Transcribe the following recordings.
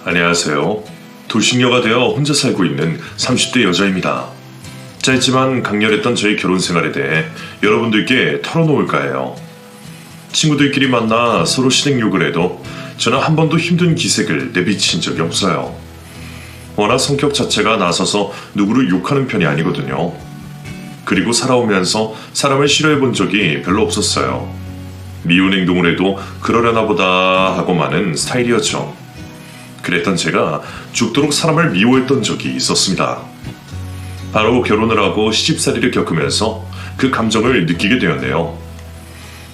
안녕하세요. 돌싱녀가 되어 혼자 살고 있는 30대 여자입니다. 짧지만 강렬했던 저희 결혼 생활에 대해 여러분들께 털어놓을까 해요. 친구들끼리 만나 서로 시댁욕을 해도 저는 한 번도 힘든 기색을 내비친 적이 없어요. 워낙 성격 자체가 나서서 누구를 욕하는 편이 아니거든요. 그리고 살아오면서 사람을 싫어해 본 적이 별로 없었어요. 미운 행동을 해도 그러려나 보다 하고 마는 스타일이었죠. 그랬던 제가 죽도록 사람을 미워했던 적이 있었습니다. 바로 결혼을 하고 시집살이를 겪으면서 그 감정을 느끼게 되었네요.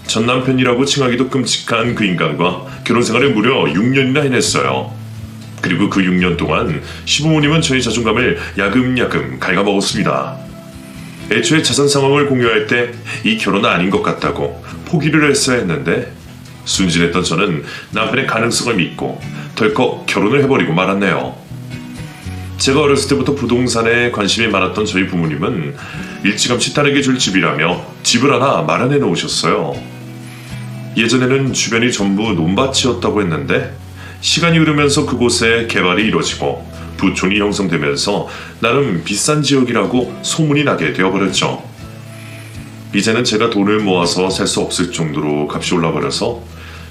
전 남편이라고 칭하기도 끔찍한 그 인간과 결혼 생활을 무려 6년이나 해냈어요. 그리고 그 6년 동안 시부모님은 저희 자존감을 야금야금 갉아먹었습니다. 애초에 자산 상황을 공유할 때 이 결혼은 아닌 것 같다고 포기를 했어야 했는데 순진했던 저는 남편의 가능성을 믿고 덜컥 결혼을 해버리고 말았네요. 제가 어렸을 때부터 부동산에 관심이 많았던 저희 부모님은 일찌감치 딸에게 줄 집이라며 집을 하나 마련해 놓으셨어요. 예전에는 주변이 전부 논밭이었다고 했는데 시간이 흐르면서 그곳에 개발이 이뤄지고 부촌이 형성되면서 나름 비싼 지역이라고 소문이 나게 되어버렸죠. 이제는 제가 돈을 모아서 살 수 없을 정도로 값이 올라버려서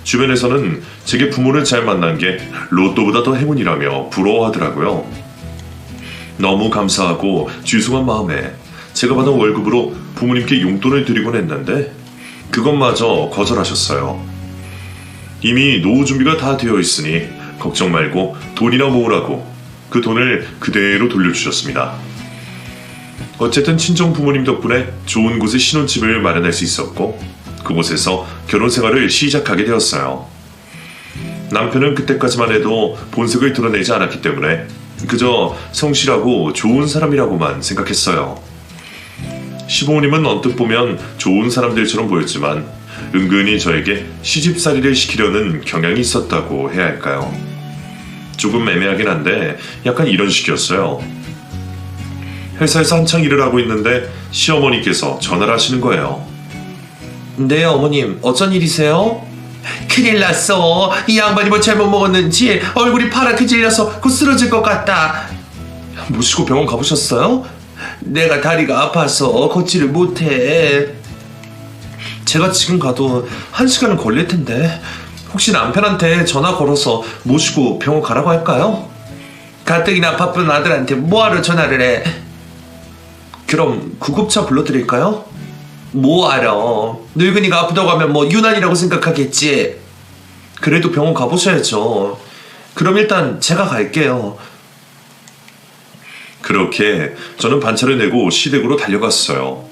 주변에서는 제게 부모를 잘 만난 게 로또보다 더 행운이라며 부러워하더라고요. 너무 감사하고 죄송한 마음에 제가 받은 월급으로 부모님께 용돈을 드리곤 했는데 그것마저 거절하셨어요. 이미 노후 준비가 다 되어 있으니 걱정 말고 돈이나 모으라고 그 돈을 그대로 돌려주셨습니다. 어쨌든 친정 부모님 덕분에 좋은 곳에 신혼집을 마련할 수 있었고 그곳에서 결혼 생활을 시작하게 되었어요. 남편은 그때까지만 해도 본색을 드러내지 않았기 때문에 그저 성실하고 좋은 사람이라고만 생각했어요. 시부모님은 언뜻 보면 좋은 사람들처럼 보였지만 은근히 저에게 시집살이를 시키려는 경향이 있었다고 해야 할까요? 조금 애매하긴 한데 약간 이런 식이었어요. 회사에서 한창 일을 하고 있는데 시어머니께서 전화를 하시는 거예요. 네, 어머님, 어쩐 일이세요? 큰일 났어. 이 양반이 뭐 잘못 먹었는지 얼굴이 파랗게 질려서 곧 쓰러질 것 같다. 모시고 병원 가보셨어요? 내가 다리가 아파서 걷지를 못해. 제가 지금 가도 1시간은 걸릴 텐데 혹시 남편한테 전화 걸어서 모시고 병원 가라고 할까요? 가뜩이나 바쁜 아들한테 뭐하러 전화를 해? 그럼 구급차 불러드릴까요? 뭐하러? 늙은이가 아프다고 하면 뭐 유난이라고 생각하겠지. 그래도 병원 가보셔야죠. 그럼 일단 제가 갈게요. 그렇게 저는 반차를 내고 시댁으로 달려갔어요.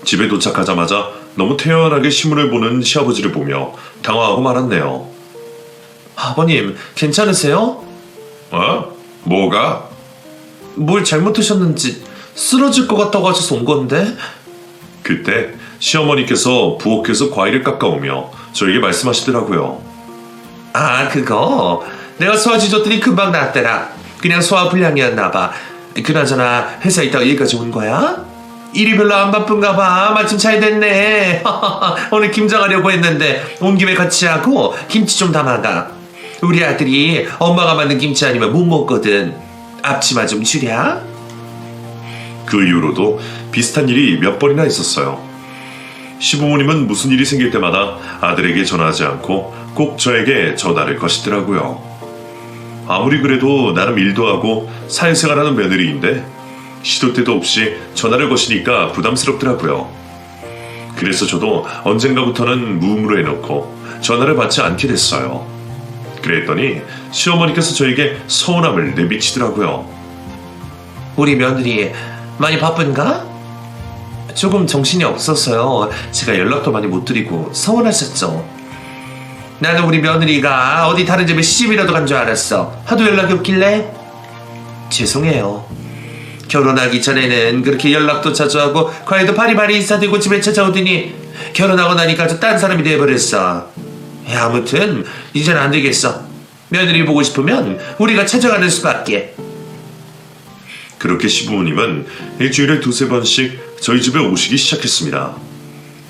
집에 도착하자마자 너무 태연하게 신문을 보는 시아버지를 보며 당황하고 말았네요. 아버님, 괜찮으세요? 어? 뭐가? 뭘 잘못하셨는지 쓰러질 것 같다고 하셔서 온 건데. 그때 시어머니께서 부엌에서 과일을 깎아오며 저에게 말씀하시더라고요. 아, 그거 내가 소화제 줬더니 금방 낫더라. 그냥 소화불량이었나 봐. 그나저나 회사 있다가 여기까지 온 거야? 일이 별로 안 바쁜가 봐. 마침 잘 됐네. 오늘 김장하려고 했는데 온 김에 같이 하고 김치 좀 담아가. 우리 아들이 엄마가 만든 김치 아니면 못 먹거든. 앞치마 좀 주랴. 그 이후로도 비슷한 일이 몇 번이나 있었어요. 시부모님은 무슨 일이 생길 때마다 아들에게 전화하지 않고 꼭 저에게 전화를 거시더라고요. 아무리 그래도 나름 일도 하고 사회생활하는 며느리인데 시도 때도 없이 전화를 거시니까 부담스럽더라고요. 그래서 저도 언젠가부터는 무음으로 해놓고 전화를 받지 않게 됐어요. 그랬더니 시어머니께서 저에게 서운함을 내비치더라고요. 우리 며느리 많이 바쁜가? 조금 정신이 없어서요. 제가 연락도 많이 못 드리고 서운하셨죠. 나는 우리 며느리가 어디 다른 집에 시집이라도 간 줄 알았어. 하도 연락이 없길래. 죄송해요. 결혼하기 전에는 그렇게 연락도 자주 하고 과외도 바리바리 인사드리고 집에 찾아오더니 결혼하고 나니까 저 딴 사람이 돼버렸어. 아무튼 이제는 안 되겠어. 며느리 보고 싶으면 우리가 찾아가는 수밖에. 그렇게 시부모님은 일주일에 2-3번씩 저희 집에 오시기 시작했습니다.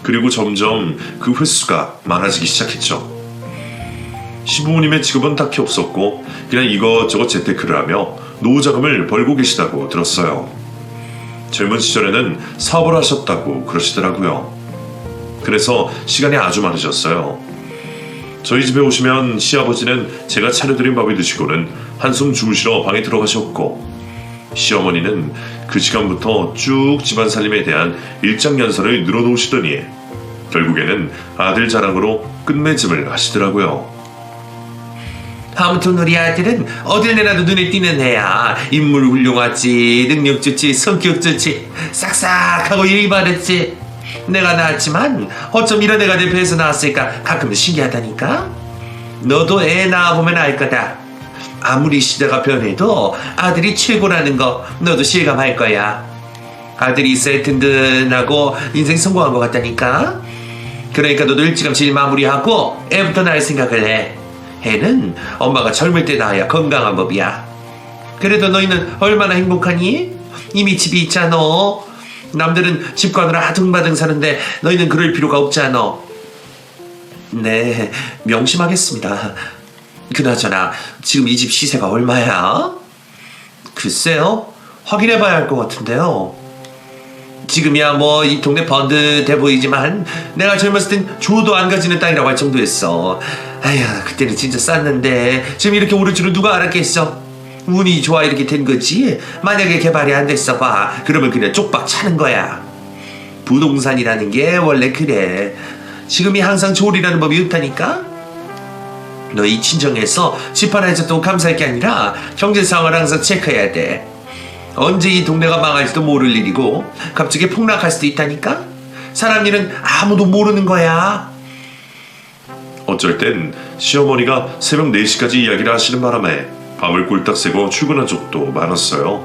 그리고 점점 그 횟수가 많아지기 시작했죠. 시부모님의 직업은 딱히 없었고 그냥 이것저것 재테크를 하며 노후 자금을 벌고 계시다고 들었어요. 젊은 시절에는 사업을 하셨다고 그러시더라고요. 그래서 시간이 아주 많으셨어요. 저희 집에 오시면 시아버지는 제가 차려드린 밥을 드시고는 한숨 주무시러 방에 들어가셨고, 시어머니는 그 시간부터 쭉 집안 살림에 대한 일장연설을 늘어놓으시더니 결국에는 아들 자랑으로 끝맺음을 하시더라고요. 아무튼 우리 아들은 어딜 내놔도 눈에 띄는 애야. 인물 훌륭하지, 능력 좋지, 성격 좋지, 싹싹하고 예의 바르지. 내가 낳았지만 어쩜 이런 애가 내 배에서 나왔을까 가끔 신기하다니까. 너도 애 낳아보면 알 거다. 아무리 시대가 변해도 아들이 최고라는 거 너도 실감할 거야. 아들이 있어야 든든하고 인생 성공한 것 같다니까. 그러니까 너도 일찌감치 일 마무리하고 애부터 낳을 생각을 해. 애는 엄마가 젊을 때 낳아야 건강한 법이야. 그래도 너희는 얼마나 행복하니? 이미 집이 있잖아. 남들은 집 가느라 아등바등 사는데 너희는 그럴 필요가 없잖아. 네, 명심하겠습니다. 그나저나 지금 이 집 시세가 얼마야? 글쎄요, 확인해봐야 할 것 같은데요. 지금이야 뭐 이 동네 번듯해 보이지만 내가 젊었을 땐 조도 안 가지는 땅이라고 할 정도였어. 아휴, 그때는 진짜 쌌는데 지금 이렇게 오를 줄은 누가 알았겠어. 운이 좋아 이렇게 된 거지. 만약에 개발이 안 됐어 봐, 그러면 그냥 쪽박 차는 거야. 부동산이라는 게 원래 그래. 지금이 항상 좋으리라는 법이 없다니까. 너희 친정에서 집 하나 해줬던 감사할 게 아니라 경제 상황을 항상 체크해야 돼. 언제 이 동네가 망할지도 모를 일이고 갑자기 폭락할 수도 있다니까. 사람 일은 아무도 모르는 거야. 어쩔 땐 시어머니가 새벽 4시까지 이야기를 하시는 바람에 밤을 꼴딱 새고 출근한 적도 많았어요.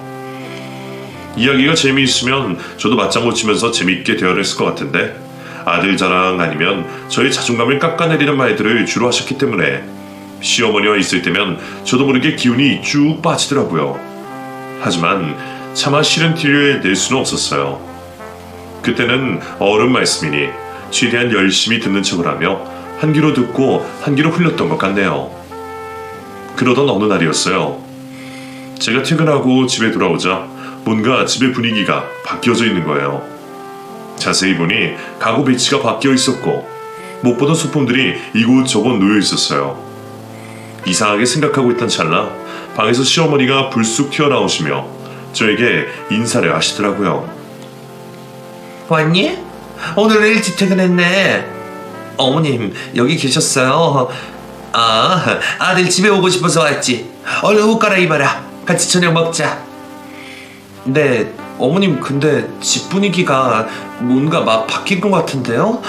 이야기가 재미있으면 저도 맞장구 치면서 재미있게 대화를 했을 것 같은데, 아들 자랑 아니면 저의 자존감을 깎아내리는 말들을 주로 하셨기 때문에 시어머니와 있을 때면 저도 모르게 기운이 쭉 빠지더라고요. 하지만 차마 싫은 티를 낼 수는 없었어요. 그때는 어른 말씀이니 최대한 열심히 듣는 척을 하며 한 귀로 듣고 한 귀로 흘렸던 것 같네요. 그러던 어느 날이었어요. 제가 퇴근하고 집에 돌아오자 뭔가 집의 분위기가 바뀌어져 있는 거예요. 자세히 보니 가구 배치가 바뀌어 있었고 못 보던 소품들이 이곳저곳 놓여 있었어요. 이상하게 생각하고 있던 찰나 방에서 시어머니가 불쑥 튀어나오시며 저에게 인사를 하시더라고요. 왔니? 오늘은 일찍 퇴근했네. 어머님 여기 계셨어요. 아, 아들 집에 오고 싶어서 왔지. 얼른 옷 갈아입어라. 같이 저녁 먹자. 네, 어머님 근데 집 분위기가 뭔가 막 바뀐 것 같은데요?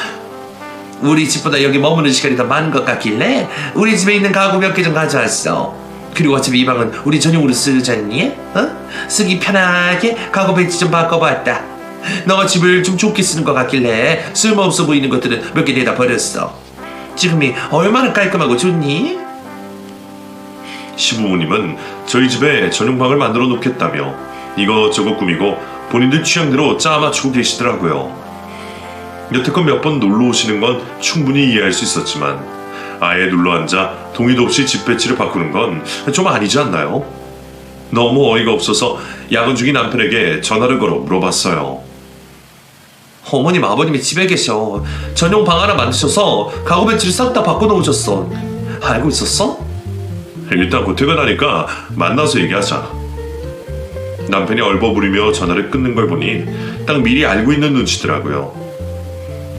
우리 집보다 여기 머무는 시간이 더 많은 것 같길래 우리 집에 있는 가구 몇 개 좀 가져왔어. 그리고 어차피 이 방은 우리 전용으로 쓰잖니? 쓰기 편하게 가구 배치 좀 바꿔봤다. 너가 집을 좀 좋게 쓰는 것 같길래 쓸모없어 보이는 것들은 몇 개 내다 버렸어. 지금이 얼마나 깔끔하고 좋니? 시부모님은 저희 집에 전용방을 만들어 놓겠다며 이것저것 꾸미고 본인들 취향대로 짜맞추고 계시더라고요. 여태껏 몇 번 놀러 오시는 건 충분히 이해할 수 있었지만 아예 눌러앉아 동의도 없이 집 배치를 바꾸는 건 좀 아니지 않나요? 너무 어이가 없어서 야근 중인 남편에게 전화를 걸어 물어봤어요. 어머님 아버님이 집에 계셔. 전용 방 하나 만드셔서 가구 배치를 싹 다 바꿔놓으셨어. 알고 있었어? 일단 곧 퇴근하니까 만나서 얘기하자. 남편이 얼버무리며 전화를 끊는 걸 보니 딱 미리 알고 있는 눈치더라고요.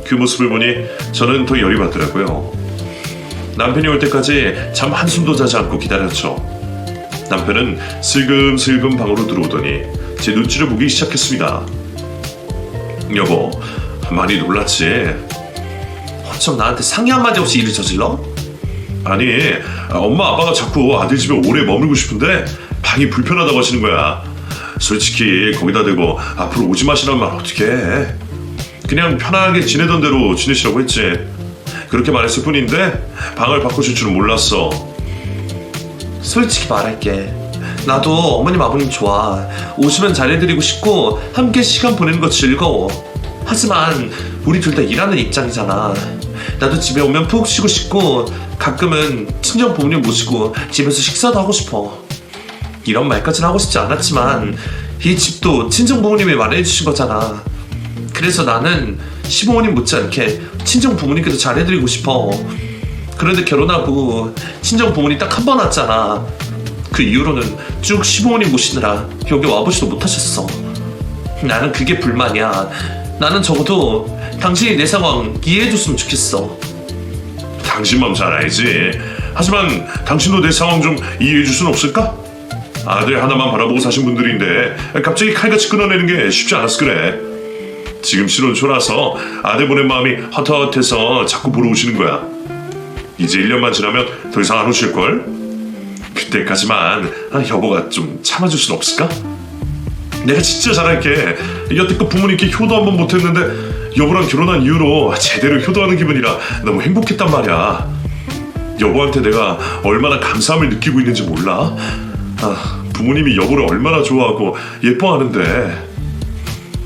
그 모습을 보니 저는 더 열이 받더라고요. 남편이 올 때까지 잠 한숨도 자지 않고 기다렸죠. 남편은 슬금슬금 방으로 들어오더니 제 눈치를 보기 시작했습니다. 여보, 많이 놀랐지? 어쩜 나한테 상의 한마디 없이 일을 저질러? 아니, 엄마 아빠가 자꾸 아들 집에 오래 머물고 싶은데 방이 불편하다고 하시는 거야. 솔직히 거기다 대고 앞으로 오지 마시라는 말 어떻게 해? 그냥 편하게 지내던 대로 지내시라고 했지. 그렇게 말했을 뿐인데 방을 바꿔줄 줄은 몰랐어. 솔직히 말할게. 나도 어머님 아버님 좋아. 오시면 잘해드리고 싶고 함께 시간 보내는 거 즐거워. 하지만 우리 둘 다 일하는 입장이잖아. 나도 집에 오면 푹 쉬고 싶고 가끔은 친정 부모님 모시고 집에서 식사도 하고 싶어. 이런 말까지는 하고 싶지 않았지만 이 집도 친정 부모님이 마련해 주신 거잖아. 그래서 나는 시부모님 못지않게 친정 부모님께도 잘해드리고 싶어. 그런데 결혼하고 친정 부모님 딱 한 번 왔잖아. 그 이후로는 쭉 시부모님 모시느라 여기 와보지도 못하셨어. 나는 그게 불만이야. 나는 적어도 당신이 내 상황 이해해줬으면 좋겠어. 당신 맘 잘 알지. 하지만 당신도 내 상황 좀 이해해 줄 수는 없을까? 아들 하나만 바라보고 사신 분들인데 갑자기 칼같이 끊어내는 게 쉽지 않았어 그래. 지금 신혼 초라서 아들 보낸 마음이 헛헛해서 자꾸 보러 오시는 거야. 이제 1년만 지나면 더 이상 안 오실걸? 그때까지만 여보가 좀 참아줄 순 없을까? 내가 진짜 잘할게. 여태껏 부모님께 효도 한 번 못했는데 여보랑 결혼한 이후로 제대로 효도하는 기분이라 너무 행복했단 말이야. 여보한테 내가 얼마나 감사함을 느끼고 있는지 몰라? 부모님이 여보를 얼마나 좋아하고 예뻐하는데.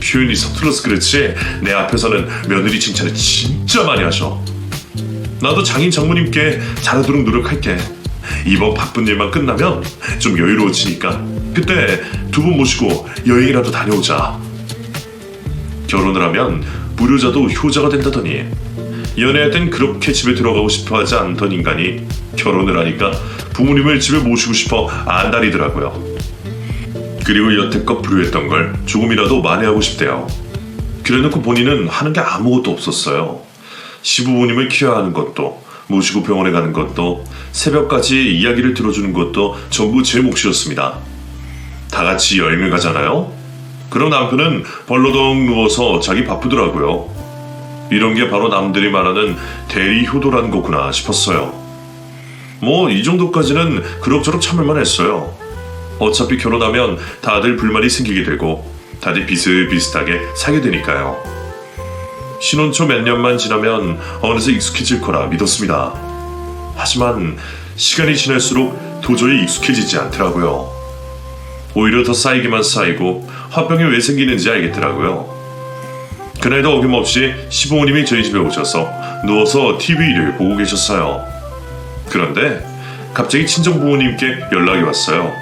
표현이 서툴러서 그렇지 내 앞에서는 며느리 칭찬을 진짜 많이 하셔. 나도 장인 장모님께 잘하도록 노력할게. 이번 바쁜 일만 끝나면 좀 여유로워지니까 그때 두 분 모시고 여행이라도 다녀오자. 결혼을 하면 무료자도 효자가 된다더니 연애할 땐 그렇게 집에 들어가고 싶어 하지 않던 인간이 결혼을 하니까 부모님을 집에 모시고 싶어 안달이더라고요. 그리고 여태껏 불효했던 걸 조금이라도 만회하고 싶대요. 그래놓고 본인은 하는 게 아무것도 없었어요. 시부모님을 케어하는 것도, 모시고 병원에 가는 것도, 새벽까지 이야기를 들어주는 것도 전부 제 몫이었습니다. 다 같이 여행을 가잖아요? 그럼 남편은 벌러덩 누워서 자기 바쁘더라고요. 이런 게 바로 남들이 말하는 대리 효도라는 거구나 싶었어요. 뭐 이 정도까지는 그럭저럭 참을만 했어요. 어차피 결혼하면 다들 불만이 생기게 되고 다들 비슷비슷하게 살게 되니까요. 신혼 초 몇 년만 지나면 어느새 익숙해질 거라 믿었습니다. 하지만 시간이 지날수록 도저히 익숙해지지 않더라고요. 오히려 더 쌓이기만 쌓이고 화병이 왜 생기는지 알겠더라고요. 그날도 어김없이 시부모님이 저희 집에 오셔서 누워서 TV를 보고 계셨어요. 그런데 갑자기 친정부모님께 연락이 왔어요.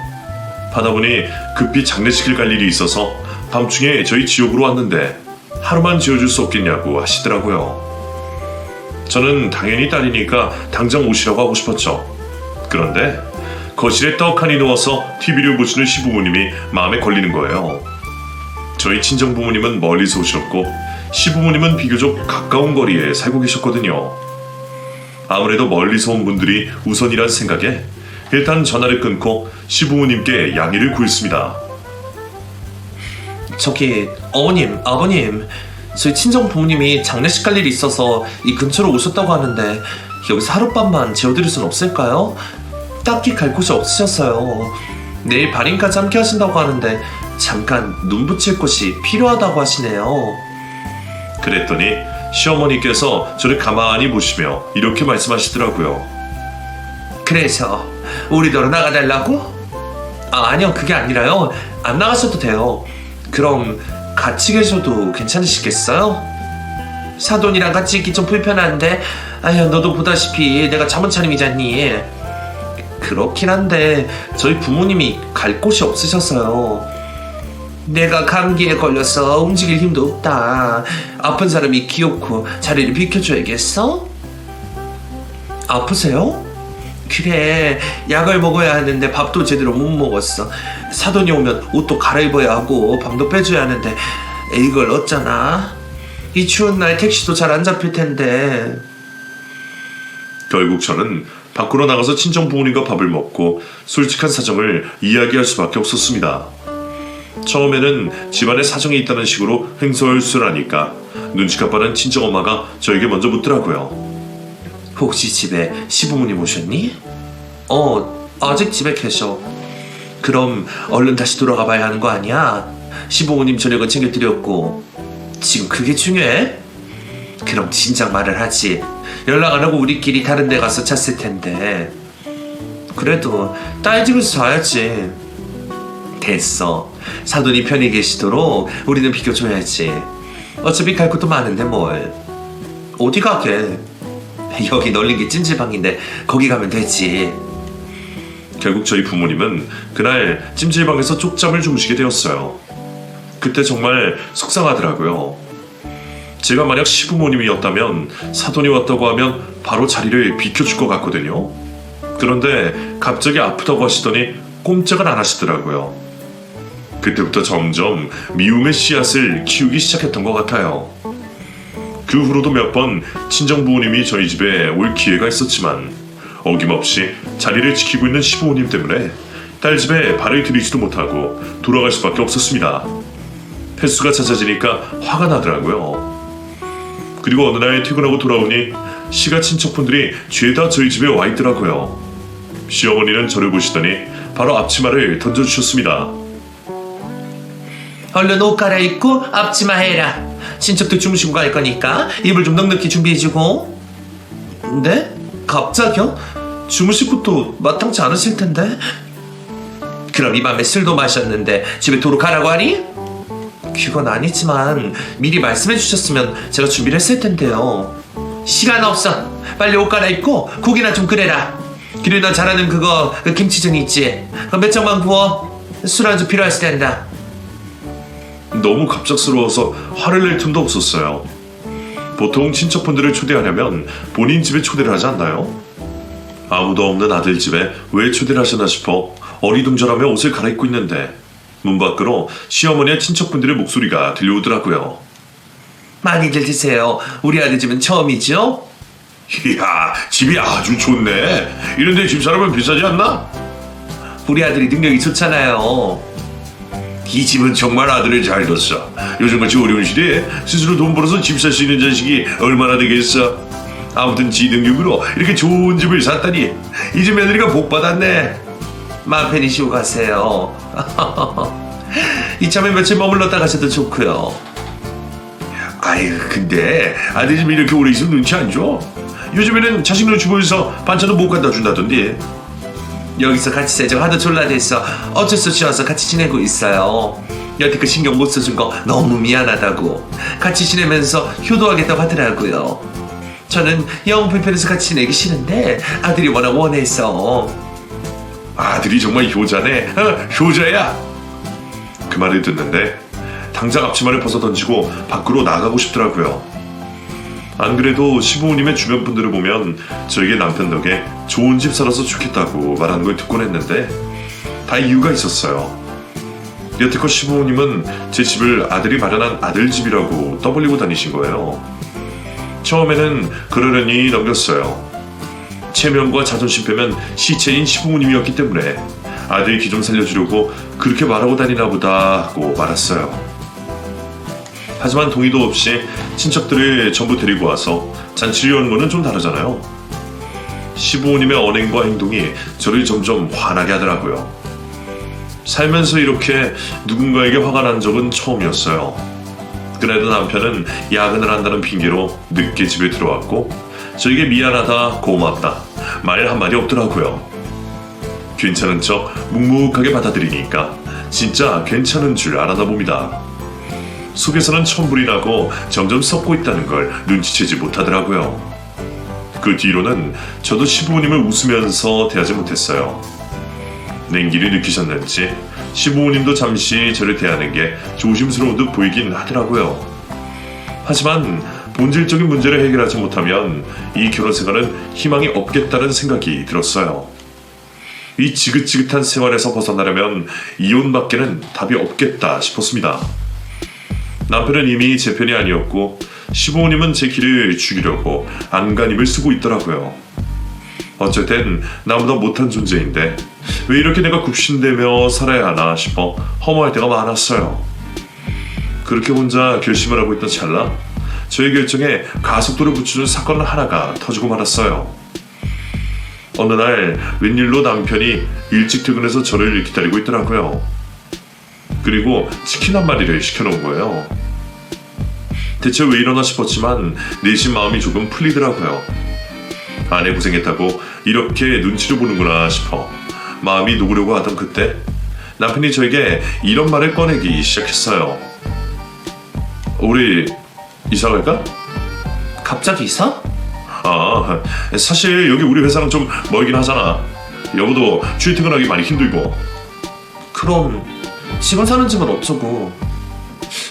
받아보니 급히 장례식을 갈 일이 있어서 밤중에 저희 지역으로 왔는데 하루만 지어줄 수 없겠냐고 하시더라고요. 저는 당연히 딸이니까 당장 오시라고 하고 싶었죠. 그런데 거실에 떡하니 누워서 TV를 보시는 시부모님이 마음에 걸리는 거예요. 저희 친정부모님은 멀리서 오셨고 시부모님은 비교적 가까운 거리에 살고 계셨거든요. 아무래도 멀리서 온 분들이 우선이란 생각에 일단 전화를 끊고 시부모님께 양해를 구했습니다. 저기 어머님, 아버님, 저희 친정 부모님이 장례식 갈 일이 있어서 이 근처로 오셨다고 하는데 여기서 하룻밤만 재워드릴 순 없을까요? 딱히 갈 곳이 없으셨어요. 내일 발인까지 함께 하신다고 하는데 잠깐 눈 붙일 곳이 필요하다고 하시네요. 그랬더니 시어머니께서 저를 가만히 보시며 이렇게 말씀하시더라고요. 그래서 우리더러 나가달라고? 아니요, 그게 아니라요. 안 나가셔도 돼요. 그럼 같이 계셔도 괜찮으시겠어요? 사돈이랑 같이 있기 좀 불편한데 아휴, 너도 보다시피 내가 잠은 차림이잖니. 그렇긴 한데 저희 부모님이 갈 곳이 없으셔서요. 내가 감기에 걸려서 움직일 힘도 없다. 아픈 사람이 귀엽고 자리를 비켜줘야겠어? 아프세요? 그래, 약을 먹어야 하는데 밥도 제대로 못 먹었어. 사돈이 오면 옷도 갈아입어야 하고 방도 빼줘야 하는데 이걸 어쩌나? 이 추운 날 택시도 잘 안 잡힐 텐데. 결국 저는 밖으로 나가서 친정 부모님과 밥을 먹고 솔직한 사정을 이야기할 수밖에 없었습니다. 처음에는 집안에 사정이 있다는 식으로 횡설수설하니까 눈치가 빠른 친정엄마가 저에게 먼저 묻더라고요. 혹시 집에 시부모님 오셨니? 아직 집에 계셔. 그럼 얼른 다시 돌아가 봐야 하는 거 아니야? 시부모님 저녁은 챙겨드렸고. 지금 그게 중요해? 그럼 진작 말을 하지. 연락 안 하고 우리끼리 다른 데 가서 잤을 텐데. 그래도 딸 집에서 자야지. 됐어. 사돈이 편히 계시도록 우리는 비켜줘야지. 어차피 갈 곳도 많은데 뭘. 어디 가게? 여기 널린 게 찜질방인데 거기 가면 되지. 결국 저희 부모님은 그날 찜질방에서 쪽잠을 주무시게 되었어요. 그때 정말 속상하더라고요. 제가 만약 시부모님이었다면 사돈이 왔다고 하면 바로 자리를 비켜줄 것 같거든요. 그런데 갑자기 아프다고 하시더니 꼼짝을 안 하시더라고요. 그때부터 점점 미움의 씨앗을 키우기 시작했던 것 같아요. 그 후로도 몇 번 친정부모님이 저희 집에 올 기회가 있었지만 어김없이 자리를 지키고 있는 시부모님 때문에 딸 집에 발을 들이지도 못하고 돌아갈 수밖에 없었습니다. 횟수가 잦아지니까 화가 나더라고요. 그리고 어느 날 퇴근하고 돌아오니 시가 친척분들이 죄다 저희 집에 와 있더라고요. 시어머니는 저를 보시더니 바로 앞치마를 던져주셨습니다. 얼른 옷 갈아입고 앞치마 해라. 친척들 주무시고 갈 거니까 이불 좀 넉넉히 준비해주고. 네? 갑자기요? 주무실 것도 마땅치 않으실 텐데. 그럼 이 밤에 술도 마셨는데 집에 도로 가라고 하니? 그건 아니지만 미리 말씀해 주셨으면 제가 준비를 했을 텐데요. 시간 없어. 빨리 옷 갈아입고 국이나 좀 끓여라. 그리고 너 잘하는 그거 그 김치전 있지? 그거 몇 장만 구워. 술 안주 필요했을 텐다. 너무 갑작스러워서 화를 낼 틈도 없었어요. 보통 친척분들을 초대하려면 본인 집에 초대를 하지 않나요? 아무도 없는 아들 집에 왜 초대를 하시나 싶어 어리둥절하며 옷을 갈아입고 있는데 문 밖으로 시어머니의 친척분들의 목소리가 들려오더라고요. 많이들 드세요. 우리 아들 집은 처음이죠? 이야, 집이 아주 좋네. 이런데 집사람은 비싸지 않나? 우리 아들이 능력이 좋잖아요. 이 집은 정말 아들을 잘 뒀어. 요즘같이 어려운 시대에 스스로 돈 벌어서 집 살 수 있는 자식이 얼마나 되겠어. 아무튼 지 능력으로 이렇게 좋은 집을 샀다니 이 집 며느리가 복 받았네. 마음 편히 쉬고 가세요. 이참에 며칠 머물렀다 가셔도 좋고요. 아이 근데 아들 집 이렇게 오래 있으면 눈치 안 줘? 요즘에는 자식 눈치 보여서 반찬도 못 갖다 준다던데. 여기서 같이 살자고 하도 졸라댔어. 어쩔 수 없이 와서 같이 지내고 있어요. 여태껏 신경 못 써준 거 너무 미안하다고. 같이 지내면서 효도하겠다고 하더라고요. 저는 영 불편해서 같이 지내기 싫은데 아들이 워낙 원해서. 아들이 정말 효자네. 효자야. 그 말을 듣는데 당장 앞치마를 벗어 던지고 밖으로 나가고 싶더라고요. 안 그래도 시부모님의 주변 분들을 보면 저에게 남편 덕에 좋은 집 살아서 좋겠다고 말하는 걸 듣곤 했는데 다 이유가 있었어요. 여태껏 시부모님은 제 집을 아들이 마련한 아들 집이라고 떠벌리고 다니신 거예요. 처음에는 그러려니 넘겼어요. 체면과 자존심 빼면 시체인 시부모님이었기 때문에 아들 기 좀 살려주려고 그렇게 말하고 다니나 보다 하고 말았어요. 하지만 동의도 없이 친척들을 전부 데리고 와서 잔치를 여는 거는 좀 다르잖아요. 시부모님의 언행과 행동이 저를 점점 화나게 하더라고요. 살면서 이렇게 누군가에게 화가 난 적은 처음이었어요. 그래도 남편은 야근을 한다는 핑계로 늦게 집에 들어왔고 저에게 미안하다, 고맙다 말 한마디 없더라고요. 괜찮은 척 묵묵하게 받아들이니까 진짜 괜찮은 줄 알아나 봅니다. 속에서는 천불이 나고 점점 썩고 있다는 걸 눈치채지 못하더라고요. 그 뒤로는 저도 시부모님을 웃으면서 대하지 못했어요. 냉기를 느끼셨는지 시부모님도 잠시 저를 대하는 게 조심스러운 듯 보이긴 하더라고요. 하지만 본질적인 문제를 해결하지 못하면 이 결혼 생활은 희망이 없겠다는 생각이 들었어요. 이 지긋지긋한 생활에서 벗어나려면 이혼밖에는 답이 없겠다 싶었습니다. 남편은 이미 제 편이 아니었고 시부모님은 제 길을 죽이려고 안간힘을 쓰고 있더라고요. 어쩔 땐 나보다 못한 존재인데 왜 이렇게 내가 굽신대며 살아야 하나 싶어 허무할 때가 많았어요. 그렇게 혼자 결심을 하고 있던 찰나 저의 결정에 가속도를 붙여준 사건 하나가 터지고 말았어요. 어느 날 웬일로 남편이 일찍 퇴근해서 저를 기다리고 있더라고요. 그리고 치킨 한 마리를 시켜놓은 거예요. 대체 왜 이러나 싶었지만 내심 마음이 조금 풀리더라고요. 아내 고생했다고 이렇게 눈치를 보는구나 싶어 마음이 녹으려고 하던 그때 남편이 저에게 이런 말을 꺼내기 시작했어요. 우리 이사 갈까? 갑자기 이사? 사실 여기 우리 회사랑 좀 멀긴 하잖아. 여보도 출퇴근하기 많이 힘들고. 그럼 지금 사는 집은 어쩌고?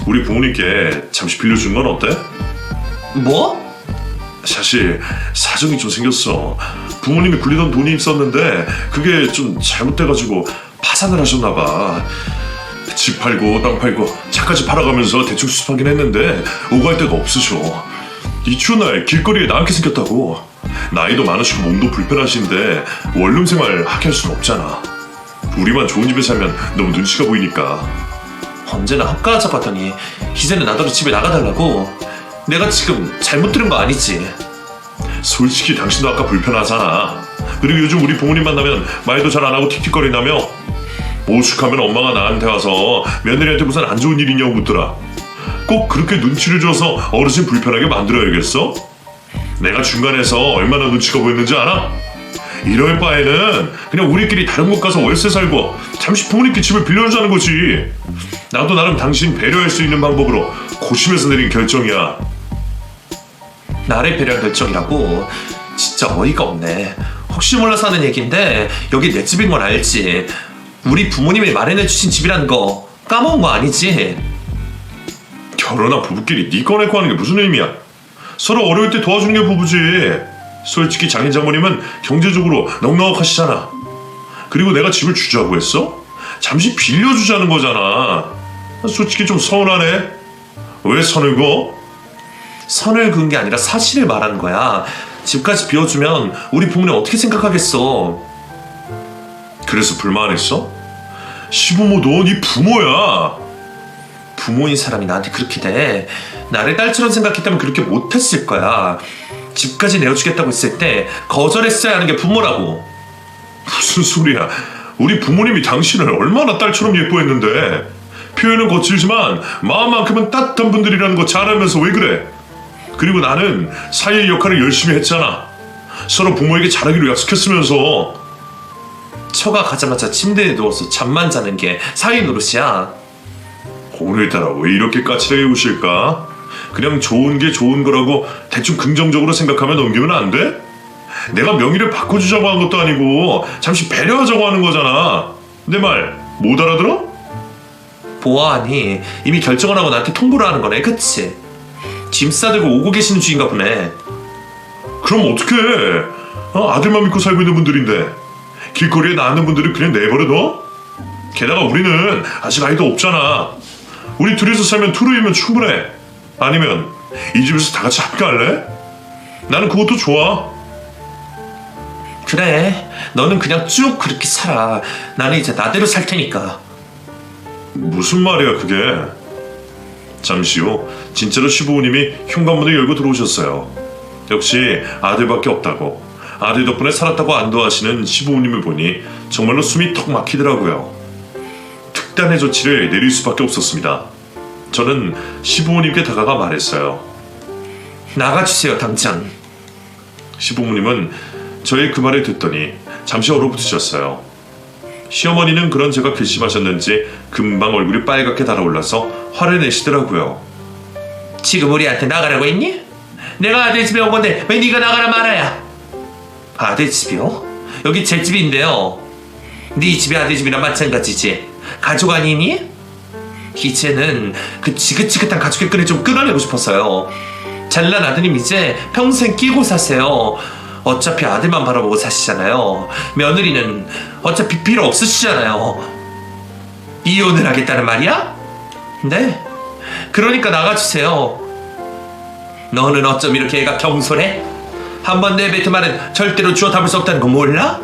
우리 부모님께 잠시 빌려준 건 어때? 뭐? 사실 사정이 좀 생겼어. 부모님이 굴리던 돈이 있었는데 그게 좀 잘못돼가지고 파산을 하셨나봐. 집 팔고 땅 팔고 차까지 팔아가면서 대충 수습하긴 했는데 오갈 데가 없으셔. 이 추운 날 길거리에 나앉게 생겼다고. 나이도 많으시고 몸도 불편하신데 원룸 생활 하게 할 수는 없잖아. 우리만 좋은 집에 살면 너무 눈치가 보이니까. 언제나 합가하자고 하더니 이제는 나더러 집에 나가달라고. 내가 지금 잘못 들은 거 아니지? 솔직히 당신도 아까 불편하잖아. 그리고 요즘 우리 부모님 만나면 말도 잘 안 하고 틱틱거린다며. 오죽하면 엄마가 나한테 와서 며느리한테 무슨 안 좋은 일 있냐고 묻더라. 꼭 그렇게 눈치를 줘서 어르신 불편하게 만들어야겠어? 내가 중간에서 얼마나 눈치가 보였는지 알아? 이럴 바에는 그냥 우리끼리 다른 곳 가서 월세 살고 잠시 부모님께 집을 빌려주자는 거지. 나도 나름 당신 배려할 수 있는 방법으로 고심해서 내린 결정이야. 나를 배려할 결정이라고? 진짜 어이가 없네. 혹시 몰라서 하는 얘긴데 여기 내 집인 건 알지? 우리 부모님이 마련해 주신 집이라는 거 까먹은 거 아니지? 결혼한 부부끼리 네 꺼내고 하는 게 무슨 의미야? 서로 어려울 때 도와주는 게 부부지. 솔직히 장인 장모님은 경제적으로 넉넉하시잖아. 그리고 내가 집을 주자고 했어? 잠시 빌려주자는 거잖아. 솔직히 좀 서운하네. 왜 선을 그어? 선을 그은 게 아니라 사실을 말하는 거야. 집까지 비워주면 우리 부모님 어떻게 생각하겠어? 그래서 불만했어? 시부모도 네 부모야. 부모인 사람이 나한테 그렇게 돼. 나를 딸처럼 생각했다면 그렇게 못했을 거야. 집까지 내어주겠다고 했을 때 거절했어야 하는 게 부모라고. 무슨 소리야. 우리 부모님이 당신을 얼마나 딸처럼 예뻐했는데. 표현은 거칠지만 마음만큼은 따뜻한 분들이라는 거 잘 알면서 왜 그래? 그리고 나는 사이의 역할을 열심히 했잖아. 서로 부모에게 잘하기로 약속했으면서. 처가 가자마자 침대에 누워서 잠만 자는 게 사위 노릇이야. 오늘따라 왜 이렇게 까칠하게 우실까? 그냥 좋은 게 좋은 거라고 대충 긍정적으로 생각하면 넘기면 안 돼? 내가 명의를 바꿔주자고 한 것도 아니고 잠시 배려하자고 하는 거잖아. 내 말 못 알아들어? 보아하니 이미 결정을 하고 나한테 통보를 하는 거네, 그치? 짐 싸들고 오고 계시는 중인가 보네. 그럼 어떡해. 아들만 믿고 살고 있는 분들인데 길거리에 나앉는 분들을 그냥 내버려둬? 게다가 우리는 아직 아이도 없잖아. 우리 둘이서 살면 투루이면 충분해. 아니면 이 집에서 다 같이 함께 할래? 나는 그것도 좋아. 그래, 너는 그냥 쭉 그렇게 살아. 나는 이제 나대로 살 테니까. 무슨 말이야 그게. 잠시 후 진짜로 시부모님이 현관문을 열고 들어오셨어요. 역시 아들밖에 없다고, 아들 덕분에 살았다고 안도하시는 시부모님을 보니 정말로 숨이 턱 막히더라고요. 특단의 조치를 내릴 수밖에 없었습니다. 저는 시부모님께 다가가 말했어요. 나가주세요, 당장. 시부모님은 저의 그 말을 듣더니 잠시 얼어붙으셨어요. 시어머니는 그런 제가 괘씸하셨는지 금방 얼굴이 빨갛게 달아올라서 화를 내시더라고요. 지금 우리한테 나가라고 했니? 내가 아들 집에 온 건데 왜 네가 나가라 말아야? 아들 집이요? 여기 제 집인데요. 네 집이 아들 집이랑 마찬가지지. 가족 아니니? 이제는 그 지긋지긋한 가족의 끈을 좀 끊어내고 싶었어요. 잘난 아드님 이제 평생 끼고 사세요. 어차피 아들만 바라보고 사시잖아요. 며느리는 어차피 필요 없으시잖아요. 이혼을 하겠다는 말이야? 네. 그러니까 나가주세요. 너는 어쩜 이렇게 애가 경솔해? 한번 내뱉은 말은 절대로 주워 담을 수 없다는 거 몰라?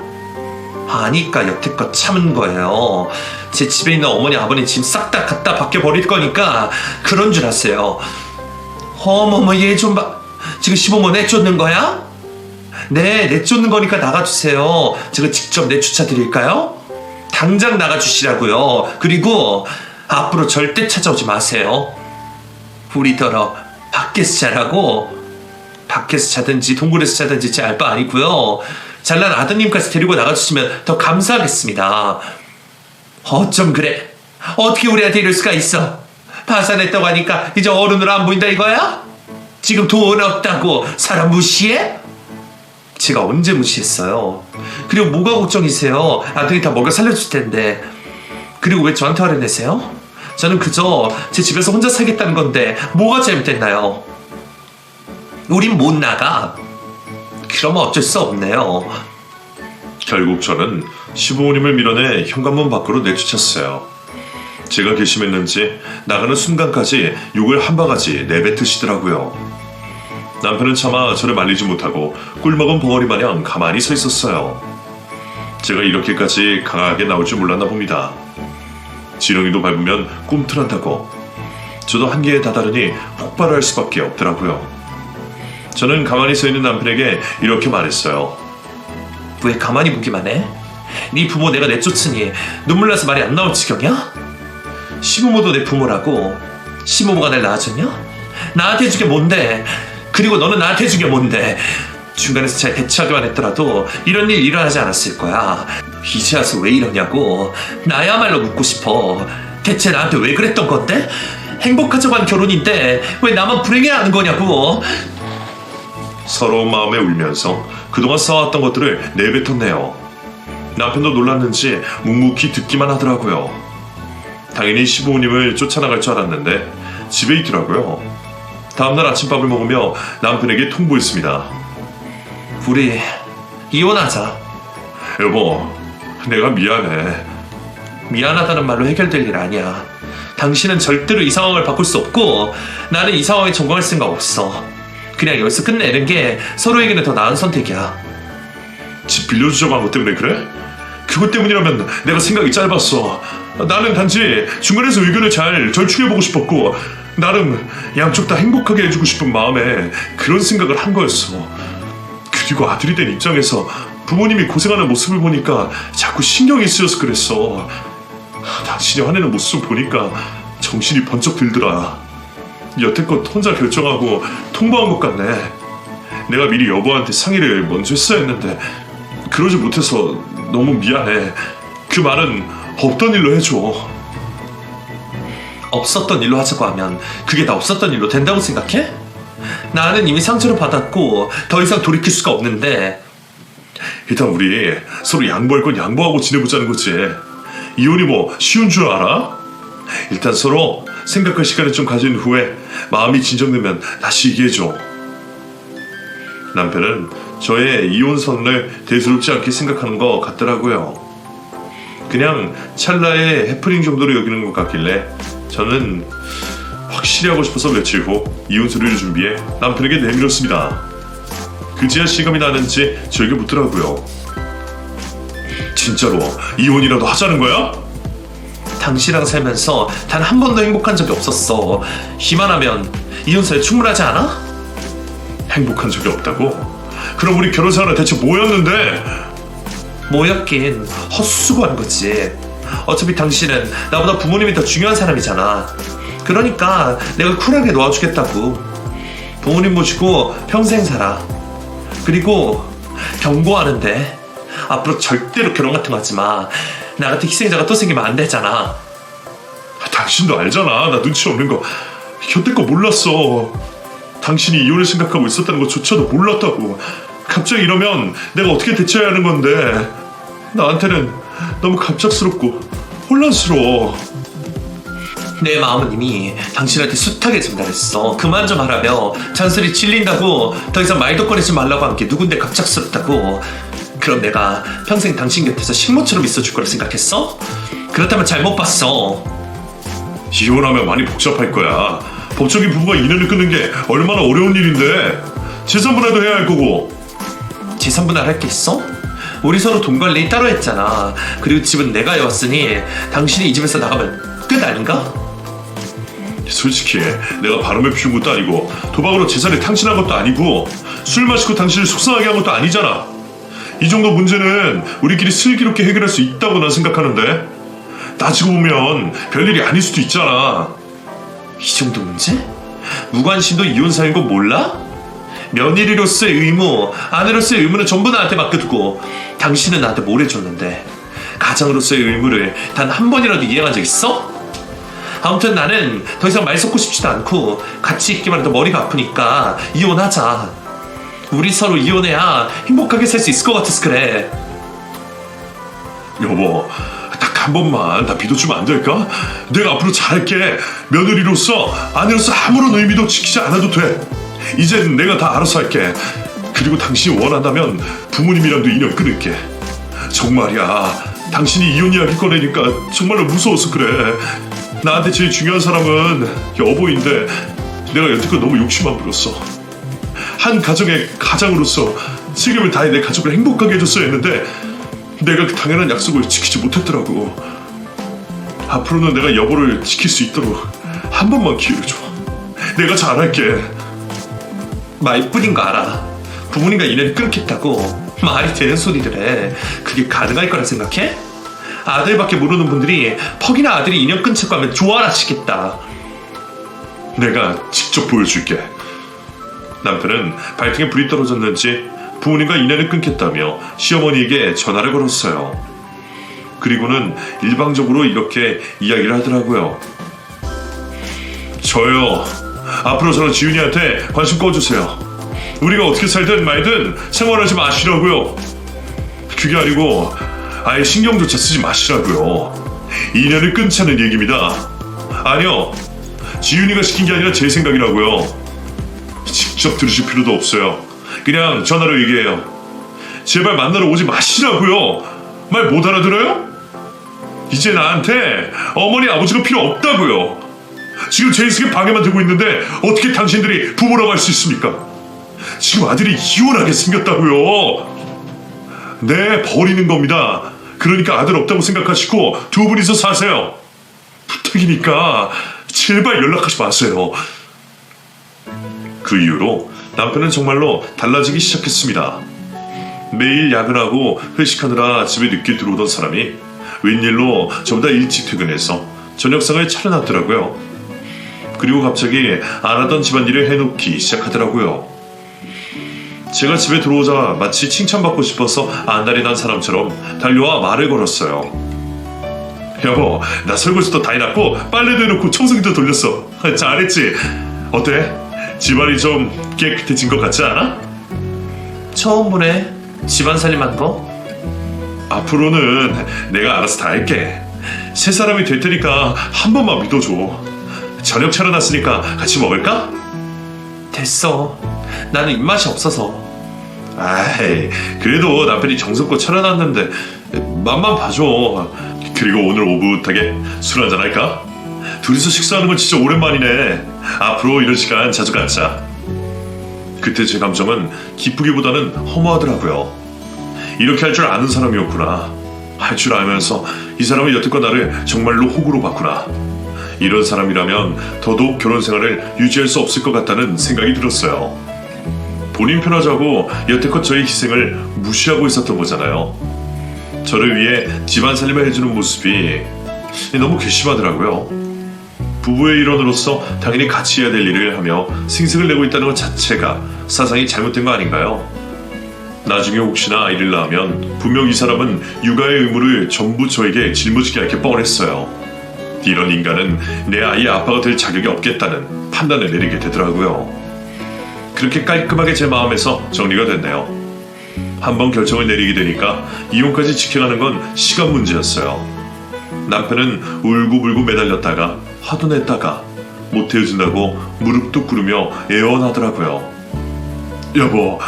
아니까 여태껏 참은 거예요. 제 집에 있는 어머니 아버님 짐 싹 다 갖다 밖에 버릴 거니까 그런 줄 아세요. 어머머, 얘 좀 봐. 지금 시부모 내쫓는 거야? 네, 내쫓는 거니까 나가주세요. 제가 직접 내쫓아 드릴까요? 당장 나가주시라고요. 그리고 앞으로 절대 찾아오지 마세요. 우리더러 밖에서 자라고. 밖에서 자든지 동굴에서 자든지 제 알 바 아니고요. 잘난 아드님까지 데리고 나가주시면 더 감사하겠습니다. 어쩜 그래? 어떻게 우리한테 이럴 수가 있어? 파산했다고 하니까 이제 어른으로 안 보인다 이거야? 지금 돈 없다고 사람 무시해? 제가 언제 무시했어요? 그리고 뭐가 걱정이세요? 아들이 다 먹여 살려줄 텐데. 그리고 왜 저한테 화를 내세요? 저는 그저 제 집에서 혼자 살겠다는 건데 뭐가 잘못됐나요? 우린 못 나가. 그러면 어쩔 수 없네요. 결국 저는 시부모님을 밀어내 현관문 밖으로 내쫓았어요. 제가 괘씸했는지 나가는 순간까지 욕을 한 바가지 내뱉으시더라고요. 남편은 차마 저를 말리지 못하고 꿀먹은 벙어리 마냥 가만히 서 있었어요. 제가 이렇게까지 강하게 나올 줄 몰랐나 봅니다. 지렁이도 밟으면 꿈틀한다고. 저도 한계에 다다르니 폭발을 할 수밖에 없더라고요. 저는 가만히 서 있는 남편에게 이렇게 말했어요. 왜 가만히 보기만 해? 네 부모 내가 내쫓으니 눈물 나서 말이 안 나올 지경이야? 시부모도 내 부모라고. 시부모가 날 낳아줬냐? 나한테 해준 게 뭔데? 그리고 너는 나한테 해준 게 뭔데? 중간에서 잘 대처하기만 했더라도 이런 일 일어나지 않았을 거야. 이제 와서 왜 이러냐고. 나야말로 묻고 싶어. 대체 나한테 왜 그랬던 건데? 행복하자고 한 결혼인데 왜 나만 불행해하는 거냐고. 서러운 마음에 울면서 그동안 쌓아왔던 것들을 내뱉었네요. 남편도 놀랐는지 묵묵히 듣기만 하더라고요. 당연히 시부모님을 쫓아나갈 줄 알았는데 집에 있더라고요. 다음날 아침밥을 먹으며 남편에게 통보했습니다. 우리 이혼하자. 여보, 내가 미안해. 미안하다는 말로 해결될 일 아니야. 당신은 절대로 이 상황을 바꿀 수 없고 나는 이 상황에 적응할 생각 없어. 그냥 여기서 끝내는 게 서로에게는 더 나은 선택이야. 집 빌려주자고 한 것 때문에 그래? 그것 때문이라면 내가 생각이 짧았어. 나는 단지 중간에서 의견을 잘 절충해보고 싶었고 나름 양쪽 다 행복하게 해주고 싶은 마음에 그런 생각을 한 거였어. 그리고 아들이 된 입장에서 부모님이 고생하는 모습을 보니까 자꾸 신경이 쓰여서 그랬어. 당신이 화내는 모습을 보니까 정신이 번쩍 들더라. 여태껏 혼자 결정하고 통보한 것 같네. 내가 미리 여보한테 상의를 먼저 했어야 했는데 그러지 못해서 너무 미안해. 그 말은 없던 일로 해줘. 없었던 일로 하자고 하면 그게 다 없었던 일로 된다고 생각해? 나는 이미 상처를 받았고 더 이상 돌이킬 수가 없는데. 일단 우리 서로 양보할 건 양보하고 지내보자는 거지. 이혼이 뭐 쉬운 줄 알아? 일단 서로 생각할 시간을 좀 가진 후에 마음이 진정되면 다시 얘기해줘. 남편은 저의 이혼 선언을 대수롭지 않게 생각하는 것 같더라고요. 그냥 찰나의 해프닝 정도로 여기는 것 같길래 저는 확실히 하고 싶어서 며칠 후 이혼 서류를 준비해 남편에게 내밀었습니다. 그제야 실감이 나는지 저에게 묻더라고요. 진짜로 이혼이라도 하자는 거야? 당신이랑 살면서 단 한 번도 행복한 적이 없었어. 이만하면 이혼서에 충분하지 않아? 행복한 적이 없다고? 그럼 우리 결혼 생활은 대체 뭐였는데? 뭐였긴 헛수고한 거지. 어차피 당신은 나보다 부모님이 더 중요한 사람이잖아. 그러니까 내가 쿨하게 놓아주겠다고. 부모님 모시고 평생 살아. 그리고 경고하는데 앞으로 절대로 결혼 같은 거 하지 마. 나 같은 희생자가 또 생기면 안 되잖아. 당신도 알잖아. 나 눈치 없는 거 여태껏 몰랐어. 당신이 이혼을 생각하고 있었다는 것조차도 몰랐다고. 갑자기 이러면 내가 어떻게 대처해야 하는 건데. 나한테는 너무 갑작스럽고 혼란스러워. 내 마음은 이미 당신한테 숱하게 전달했어. 그만 좀 하라며. 잔소리 질린다고. 더 이상 말도 꺼내지 말라고 한 게 누군데 갑작스럽다고. 그럼 내가 평생 당신 곁에서 식모처럼 있어줄 거라 생각했어? 그렇다면 잘못 봤어. 이혼하면 많이 복잡할 거야. 법적인 부부가 인연을 끊는 게 얼마나 어려운 일인데. 재산분할도 해야 할 거고. 재산분할 할 게 있어? 우리 서로 돈 관리 따로 했잖아. 그리고 집은 내가 해왔으니 당신이 이 집에서 나가면 끝 아닌가? 솔직히 내가 바람을 피운 것도 아니고 도박으로 재산을 탕진한 것도 아니고 술 마시고 당신을 속상하게 한 것도 아니잖아. 이 정도 문제는 우리끼리 슬기롭게 해결할 수 있다고 난 생각하는데. 따지고 보면 별일이 아닐 수도 있잖아. 이 정도 문제? 무관심도 이혼사인 거 몰라? 며느리로서의 의무, 아내로서의 의무는 전부 나한테 맡겨두고 당신은 나한테 뭘 해줬는데 가장으로서의 의무를 단 한 번이라도 이행한 적 있어? 아무튼 나는 더 이상 말 섞고 싶지도 않고 같이 있기만 해도 머리가 아프니까 이혼하자. 우리 서로 이혼해야 행복하게 살 수 있을 것 같아서 그래. 여보, 딱 한 번만 나 믿어주면 안 될까? 내가 앞으로 잘할게. 며느리로서 아내로서 아무런 의미도 지키지 않아도 돼. 이젠 내가 다 알아서 할게. 그리고 당신이 원한다면 부모님이랑도 인연 끊을게. 정말이야. 당신이 이혼 이야기 꺼내니까 정말로 무서워서 그래. 나한테 제일 중요한 사람은 여보인데 내가 여태껏 너무 욕심만 부렸어. 한 가정의 가장으로서 책임을 다해 내 가족을 행복하게 해줬어야 했는데 내가 그 당연한 약속을 지키지 못했더라고. 앞으로는 내가 여보를 지킬 수 있도록 한 번만 기회를 줘. 내가 잘할게. 말뿐인 거 알아. 부모님과 인연이 끊겠다고 말이 되는 소리를 해. 그게 가능할 거라 생각해? 아들밖에 모르는 분들이 퍽이나 아들이 인연 끊자고 하면 좋아하시겠다. 내가 직접 보여줄게. 남편은 발등에 불이 떨어졌는지 부모님과 인연을 끊겠다며 시어머니에게 전화를 걸었어요. 그리고는 일방적으로 이렇게 이야기를 하더라고요. 저요. 앞으로 저는 지윤이한테 관심 꺼주세요. 우리가 어떻게 살든 말든 생활하지 마시라고요. 그게 아니고 아예 신경조차 쓰지 마시라고요. 인연을 끊자는 얘기입니다. 아니요. 지윤이가 시킨 게 아니라 제 생각이라고요. 직접 들으실 필요도 없어요. 그냥 전화로 얘기해요. 제발 만나러 오지 마시라고요. 말 못 알아들어요? 이제 나한테 어머니 아버지가 필요 없다고요. 지금 제 인생에 방해만 되고 있는데 어떻게 당신들이 부모라고 할 수 있습니까? 지금 아들이 이혼하게 생겼다고요. 네, 버리는 겁니다. 그러니까 아들 없다고 생각하시고 두 분이서 사세요. 부탁이니까 제발 연락하지 마세요. 그 이후로 남편은 정말로 달라지기 시작했습니다. 매일 야근하고 회식하느라 집에 늦게 들어오던 사람이 웬일로 저보다 일찍 퇴근해서 저녁상을 차려놨더라고요. 그리고 갑자기 안 하던 집안일을 해놓기 시작하더라고요. 제가 집에 들어오자 마치 칭찬받고 싶어서 안달이 난 사람처럼 달려와 말을 걸었어요. 여보, 나 설거지도 다 해놨고 빨래도 해놓고 청소기도 돌렸어. 잘했지? 어때? 집안이 좀 깨끗해진 것 같지 않아? 처음 보네. 집안 살림한 거? 앞으로는 내가 알아서 다 할게. 새 사람이 될 테니까 한 번만 믿어줘. 저녁 차려놨으니까 같이 먹을까? 됐어. 나는 입맛이 없어서. 아이, 그래도 남편이 정성껏 차려놨는데 맛만 봐줘. 그리고 오늘 오붓하게 술 한잔 할까? 둘이서 식사하는 건 진짜 오랜만이네. 앞으로 이런 시간 자주 갖자. 그때 제 감정은 기쁘기보다는 허무하더라고요. 이렇게 할 줄 아는 사람이었구나. 할 줄 알면서 이 사람은 여태껏 나를 정말로 호구로 봤구나. 이런 사람이라면 더더욱 결혼 생활을 유지할 수 없을 것 같다는 생각이 들었어요. 본인 편하자고 여태껏 저의 희생을 무시하고 있었던 거잖아요. 저를 위해 집안 살림을 해주는 모습이 너무 괘씸하더라고요. 부부의 일원으로서 당연히 같이 해야 될 일을 하며 생색을 내고 있다는 것 자체가 사상이 잘못된 거 아닌가요? 나중에 혹시나 아이를 낳으면 분명 이 사람은 육아의 의무를 전부 저에게 짊어지게 할 게 뻔했어요. 이런 인간은 내 아이의 아빠가 될 자격이 없겠다는 판단을 내리게 되더라고요. 그렇게 깔끔하게 제 마음에서 정리가 됐네요. 한번 결정을 내리게 되니까 이혼까지 지켜가는 건 시간 문제였어요. 남편은 울고불고 매달렸다가 화도 냈다가 못 헤어진다고 무릎도 꿇으며 애원하더라고요. 여보,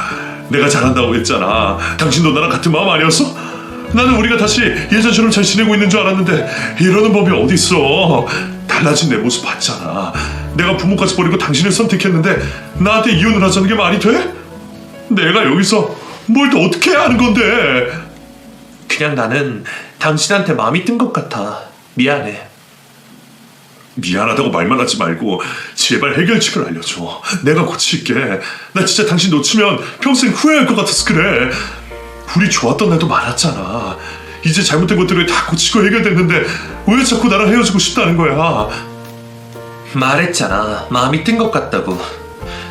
내가 잘한다고 했잖아. 당신도 나랑 같은 마음 아니었어? 나는 우리가 다시 예전처럼 잘 지내고 있는 줄 알았는데 이러는 법이 어딨어. 달라진 내 모습 봤잖아. 내가 부모까지 버리고 당신을 선택했는데 나한테 이혼을 하자는 게 말이 돼? 내가 여기서 뭘 더 어떻게 해야 하는 건데? 그냥 나는 당신한테 마음이 든 것 같아. 미안해. 미안하다고 말만 하지 말고 제발 해결책을 알려줘. 내가 고칠게. 나 진짜 당신 놓치면 평생 후회할 것 같아서 그래. 우리 좋았던 날도 많았잖아. 이제 잘못된 것들을 다 고치고 해결됐는데 왜 자꾸 나랑 헤어지고 싶다는 거야? 말했잖아. 마음이 뜬 것 같다고.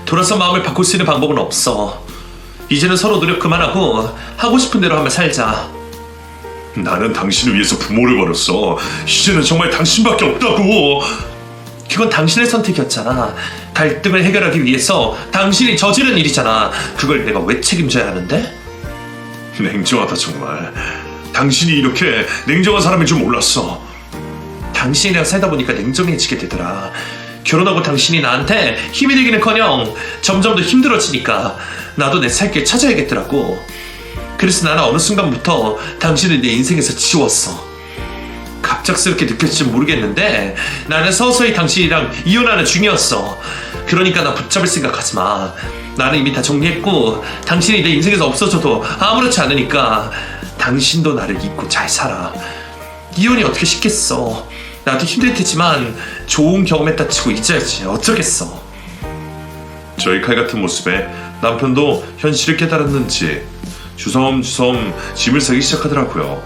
돌아서 마음을 바꿀 수 있는 방법은 없어. 이제는 서로 노력 그만하고 하고 싶은 대로 하며 살자. 나는 당신을 위해서 부모를 버렸어. 이제는 정말 당신밖에 없다고. 그건 당신의 선택이었잖아. 갈등을 해결하기 위해서 당신이 저지른 일이잖아. 그걸 내가 왜 책임져야 하는데? 냉정하다 정말. 당신이 이렇게 냉정한 사람인 줄 몰랐어. 당신이랑 살다 보니까 냉정해지게 되더라. 결혼하고 당신이 나한테 힘이 되기는커녕 점점 더 힘들어지니까 나도 내 살 길 찾아야겠더라고. 그래서 나는 어느 순간부터 당신을 내 인생에서 지웠어. 갑작스럽게 느껴질지 모르겠는데 나는 서서히 당신이랑 이혼하는 중이었어. 그러니까 나 붙잡을 생각하지 마. 나는 이미 다 정리했고 당신이 내 인생에서 없어져도 아무렇지 않으니까 당신도 나를 잊고 잘 살아. 이혼이 어떻게 쉽겠어. 나도 힘들 테지만 좋은 경험했다 치고 잊어야지. 어쩌겠어. 저희 칼 같은 모습에 남편도 현실을 깨달았는지 주섬주섬 짐을 싸기 시작하더라고요.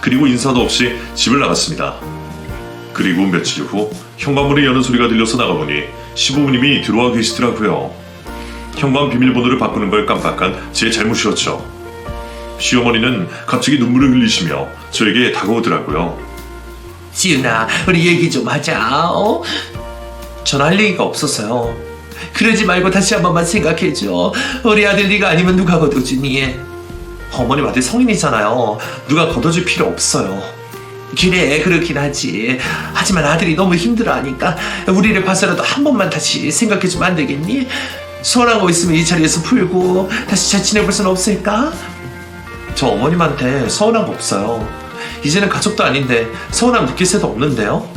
그리고 인사도 없이 집을 나갔습니다. 그리고 며칠 후 현관문을 여는 소리가 들려서 나가보니 시부모님이 들어와 계시더라고요. 현관 비밀번호를 바꾸는 걸 깜빡한 제 잘못이었죠. 시어머니는 갑자기 눈물을 흘리시며 저에게 다가오더라고요. 지은아, 우리 얘기 좀 하자. 전 할 얘기가 없었어요. 그러지 말고 다시 한 번만 생각해줘. 우리 아들 네가 아니면 누가 거둬주니? 어머님 아들 성인이잖아요. 누가 거둬줄 필요 없어요. 그래, 그렇긴 하지. 하지만 아들이 너무 힘들어하니까 우리를 봐서라도 한 번만 다시 생각해주면 안 되겠니? 서운한 거 있으면 이 자리에서 풀고 다시 잘 지내볼 순 없을까? 저 어머님한테 서운한 거 없어요. 이제는 가족도 아닌데 서운함 느낄 새도 없는데요.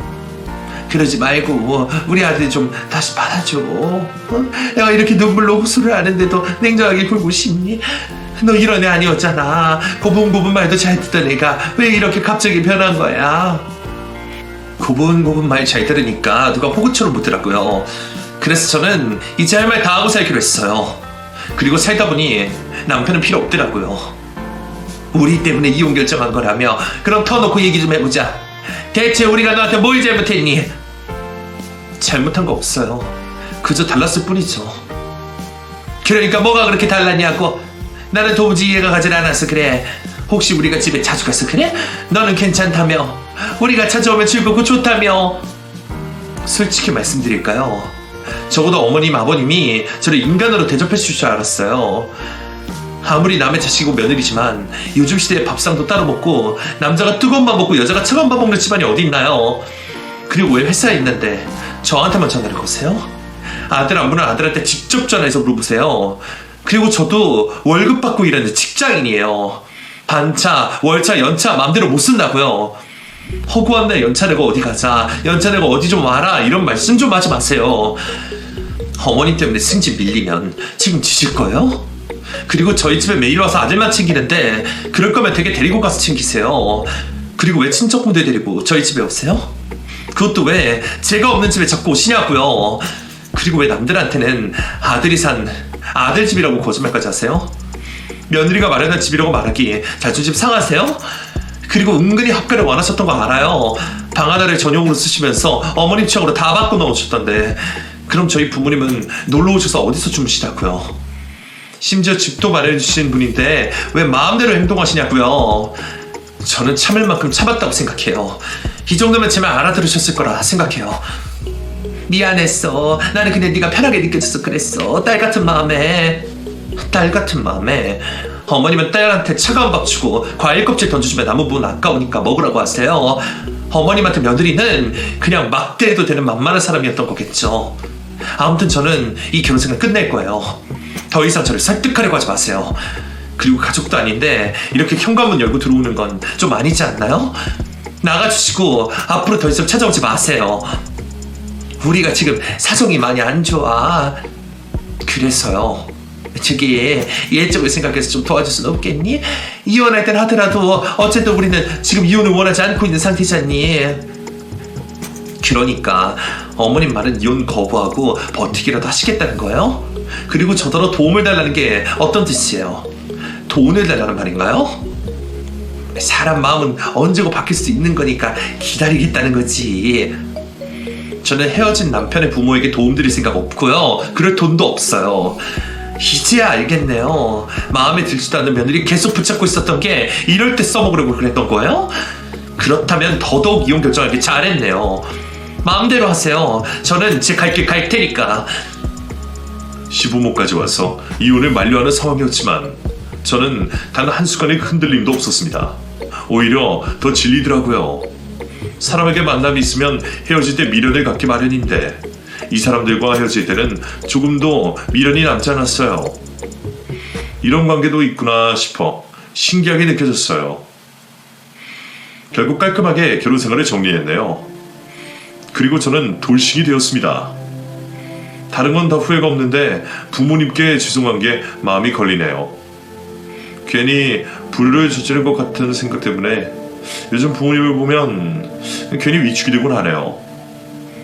그러지 말고 우리 아들 좀 다시 받아줘. 내가 이렇게 눈물로 호소를 하는데도 냉정하게 굴고 싶니? 너 이런 애 아니었잖아. 고분고분 말도 잘 듣던 애가 왜 이렇게 갑자기 변한 거야? 고분고분 말 잘 들으니까 누가 호구처럼 묻더라고요. 그래서 저는 이제 할 말 다 하고 살기로 했어요. 그리고 살다 보니 남편은 필요 없더라고요. 우리 때문에 이혼 결정한 거라며. 그럼 터놓고 얘기 좀 해보자. 대체 우리가 너한테 뭘 잘못했니? 잘못한 거 없어요. 그저 달랐을 뿐이죠. 그러니까 뭐가 그렇게 달랐냐고. 나는 도무지 이해가 가질 않아서 그래. 혹시 우리가 집에 자주 가서 그래? 너는 괜찮다며. 우리가 찾아오면 즐겁고 좋다며. 솔직히 말씀드릴까요? 적어도 어머님 아버님이 저를 인간으로 대접해 주실 줄 알았어요. 아무리 남의 자식이고 며느리지만 요즘 시대에 밥상도 따로 먹고 남자가 뜨거운 밥 먹고 여자가 차가운 밥 먹는 집안이 어디 있나요? 그리고 왜 회사에 있는데 저한테만 전화를 거세요? 아들 안부는 아들한테 직접 전화해서 물어보세요. 그리고 저도 월급 받고 일하는 직장인이에요. 반차, 월차, 연차 마음대로 못 쓴다고요. 허구한 날 연차 내고 어디 가자, 연차 내고 어디 좀 와라, 이런 말씀 좀 하지 마세요. 어머님 때문에 승진 밀리면 책임지실 거예요? 그리고 저희 집에 매일 와서 아들만 챙기는데 그럴 거면 되게 데리고 가서 챙기세요. 그리고 왜 친척분들 데리고 저희 집에 오세요? 그것도 왜 제가 없는 집에 자꾸 오시냐고요. 그리고 왜 남들한테는 아들이 산 아들 집이라고 거짓말까지 하세요? 며느리가 마련한 집이라고 말하기 자존심 상하세요? 그리고 은근히 합가를 원하셨던 거 알아요. 방 하나를 전용으로 쓰시면서 어머님 취향으로 다 바꿔 넣으셨던데. 그럼 저희 부모님은 놀러 오셔서 어디서 주무시라고요? 심지어 집도 마련해 주신 분인데 왜 마음대로 행동하시냐고요. 저는 참을 만큼 참았다고 생각해요. 이 정도면 제 말 알아들으셨을 거라 생각해요. 미안했어. 나는 그냥 네가 편하게 느껴져서 그랬어. 딸 같은 마음에. 딸 같은 마음에. 어머님은 딸한테 차가운 밥 주고 과일 껍질 던져주면 남은 부분 아까우니까 먹으라고 하세요. 어머님한테 며느리는 그냥 막대해도 되는 만만한 사람이었던 거겠죠. 아무튼 저는 이 결혼 생활 끝낼 거예요. 더 이상 저를 설득하려고 하지 마세요. 그리고 가족도 아닌데 이렇게 현관문 열고 들어오는 건 좀 아니지 않나요? 나가주시고 앞으로 더 이상 찾아오지 마세요. 우리가 지금 사정이 많이 안 좋아. 그래서요. 저기 예적을 생각해서 좀 도와줄 순 없겠니? 이혼할 땐 하더라도 어쨌든 우리는 지금 이혼을 원하지 않고 있는 상태잖니. 그러니까 어머님 말은 이혼 거부하고 버티기라도 하시겠다는 거예요? 그리고 저더러 도움을 달라는 게 어떤 뜻이에요? 돈을 달라는 말인가요? 사람 마음은 언제고 바뀔 수 있는 거니까 기다리겠다는 거지. 저는 헤어진 남편의 부모에게 도움드릴 생각 없고요. 그럴 돈도 없어요. 이제야 알겠네요. 마음에 들지도 않는 며느리 계속 붙잡고 있었던 게 이럴 때 써먹으려고 그랬던 거예요? 그렇다면 더더욱 이혼 결정하기 잘했네요. 마음대로 하세요. 저는 제 갈 길 갈 테니까. 시부모까지 와서 이혼을 만류하는 상황이었지만 저는 단 한순간의 흔들림도 없었습니다. 오히려 더 질리더라고요. 사람에게 만남이 있으면 헤어질 때 미련을 갖기 마련인데 이 사람들과 헤어질 때는 조금도 미련이 남지 않았어요. 이런 관계도 있구나 싶어 신기하게 느껴졌어요. 결국 깔끔하게 결혼 생활을 정리했네요. 그리고 저는 돌싱이 되었습니다. 다른 건 다 후회가 없는데 부모님께 죄송한 게 마음이 걸리네요. 괜히 불효를 저지른 것 같은 생각 때문에 요즘 부모님을 보면 괜히 위축이 되곤 하네요.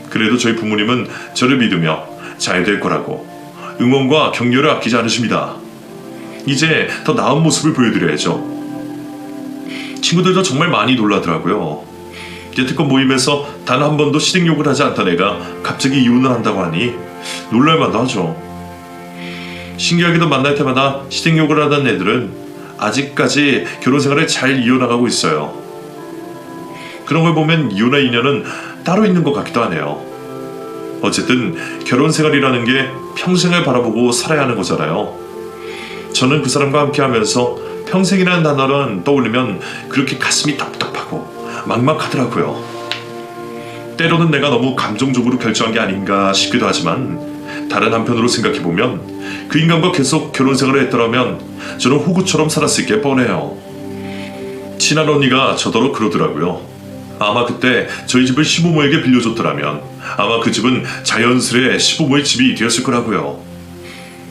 그래도 저희 부모님은 저를 믿으며 잘 될 거라고 응원과 격려를 아끼지 않으십니다. 이제 더 나은 모습을 보여드려야죠. 친구들도 정말 많이 놀라더라고요. 여태껏 모임에서 단 한 번도 시댁욕을 하지 않던 애가 갑자기 이혼을 한다고 하니 놀랄만도 하죠. 신기하게도 만날 때마다 시댁욕을 하던 애들은 아직까지 결혼 생활을 잘 이어나가고 있어요. 그런 걸 보면 이혼과 인연은 따로 있는 것 같기도 하네요. 어쨌든 결혼 생활이라는 게 평생을 바라보고 살아야 하는 거잖아요. 저는 그 사람과 함께 하면서 평생이라는 단어를 떠올리면 그렇게 가슴이 답답하고 막막하더라고요. 때로는 내가 너무 감정적으로 결정한 게 아닌가 싶기도 하지만 다른 한편으로 생각해보면 그 인간과 계속 결혼 생활을 했더라면 저는 호구처럼 살았을 게 뻔해요. 친한 언니가 저더러 그러더라고요. 아마 그때 저희 집을 시부모에게 빌려줬더라면 아마 그 집은 자연스레 시부모의 집이 되었을 거라고요.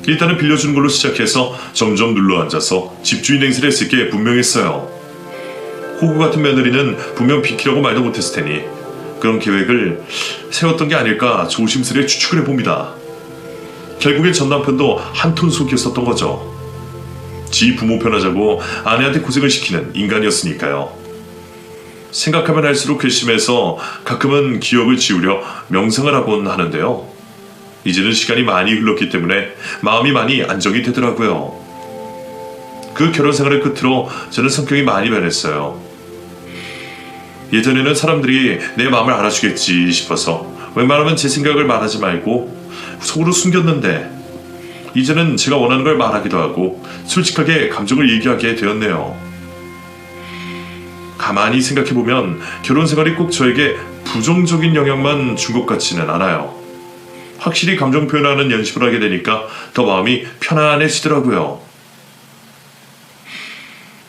일단은 빌려주는 걸로 시작해서 점점 눌러앉아서 집주인 행세를 했을 게 분명했어요. 호구 같은 며느리는 분명 비키라고 말도 못했을 테니 그런 계획을 세웠던 게 아닐까 조심스레 추측을 해봅니다. 결국엔 전 남편도 한 톤 속이었었던 거죠. 지 부모 편하자고 아내한테 고생을 시키는 인간이었으니까요. 생각하면 할수록 괘씸해서 가끔은 기억을 지우려 명상을 하곤 하는데요. 이제는 시간이 많이 흘렀기 때문에 마음이 많이 안정이 되더라고요. 그 결혼 생활을 끝으로 저는 성격이 많이 변했어요. 예전에는 사람들이 내 마음을 알아주겠지 싶어서 웬만하면 제 생각을 말하지 말고 속으로 숨겼는데 이제는 제가 원하는 걸 말하기도 하고 솔직하게 감정을 얘기하게 되었네요. 가만히 생각해보면 결혼 생활이 꼭 저에게 부정적인 영향만 준 것 같지는 않아요. 확실히 감정 표현하는 연습을 하게 되니까 더 마음이 편안해지더라고요.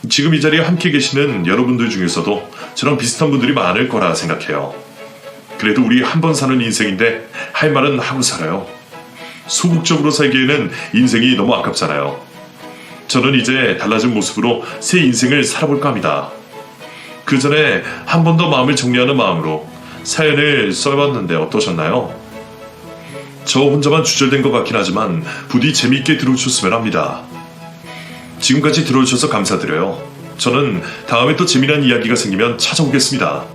지금 이 자리에 함께 계시는 여러분들 중에서도 저랑 비슷한 분들이 많을 거라 생각해요. 그래도 우리 한 번 사는 인생인데 할 말은 하고 살아요. 소극적으로 살기에는 인생이 너무 아깝잖아요. 저는 이제 달라진 모습으로 새 인생을 살아볼까 합니다. 그 전에 한 번 더 마음을 정리하는 마음으로 사연을 써봤는데 어떠셨나요? 저 혼자만 주절된 것 같긴 하지만 부디 재미있게 들어주셨으면 합니다. 지금까지 들어주셔서 감사드려요. 저는 다음에 또 재미난 이야기가 생기면 찾아오겠습니다.